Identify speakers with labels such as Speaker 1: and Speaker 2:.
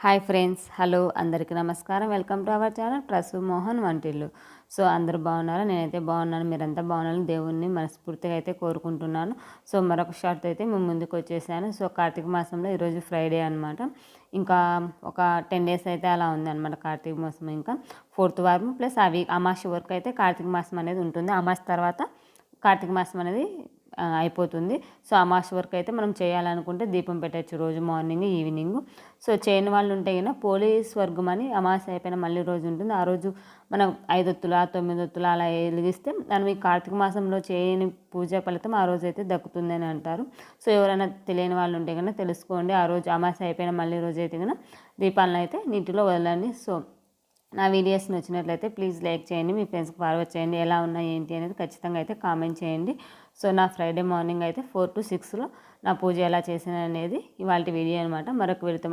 Speaker 1: Hi friends, hello అందరికీ నమస్కారం. Welcome to our channel Prasu Mohan Vantillu. So అందరూ బాగున్నారా? నేనైతే బాగున్నాను. మీరంతా బాగున్నారని దేవుణ్ణి మనస్ఫూర్తిగా అయితే కోరుకుంటున్నాను. సో మరొక షార్ట్ అయితే మేము ముందుకు వచ్చేసాను. సో కార్తీక మాసంలో ఈరోజు ఫ్రైడే అనమాట. ఇంకా ఒక 10 days అయితే అలా ఉందన్నమాట కార్తీక మాసం. ఇంకా 4th వారం ప్లస్ ఆ వీక్ అమావాస్య వరకు అయితే కార్తీక మాసం అనేది ఉంటుంది. అమావాస్య తర్వాత కార్తీక మాసం అనేది అయిపోతుంది. సో అమావాస్య వరకు అయితే మనం చేయాలనుకుంటే దీపం పెట్టచ్చు రోజు మార్నింగ్ ఈవినింగ్. సో చేయని వాళ్ళు ఉంటే కన్నా పోలీస్ వర్గం అని అమావాస్య అయిపోయిన మళ్ళీ రోజు ఉంటుంది. ఆ రోజు మనం 5 ఒత్తుల 9 ఒత్తుల అలా వెలిగిస్తే మనం ఈ కార్తీక మాసంలో చేయని పూజ ఫలితం ఆ రోజు అయితే దక్కుతుంది అని అంటారు. సో ఎవరైనా తెలియని వాళ్ళు ఉంటే కన్నా తెలుసుకోండి. ఆ రోజు అమావాస్య అయిపోయిన మళ్ళీ రోజు అయితే కన్నా దీపాలను అయితే నీటిలో వదలండి. సో నా వీడియోస్ నచ్చినట్లయితే ప్లీజ్ లైక్ చేయండి, మీ ఫ్రెండ్స్కి ఫార్వర్డ్ చేయండి. ఎలా ఉన్నాయి ఏంటి అనేది ఖచ్చితంగా అయితే కామెంట్ చేయండి. సో నా ఫ్రైడే మార్నింగ్ అయితే 4 to 6లో నా పూజ ఎలా చేశాను అనేది ఇవాళ వీడియో అనమాట. మరొక వీడియోతో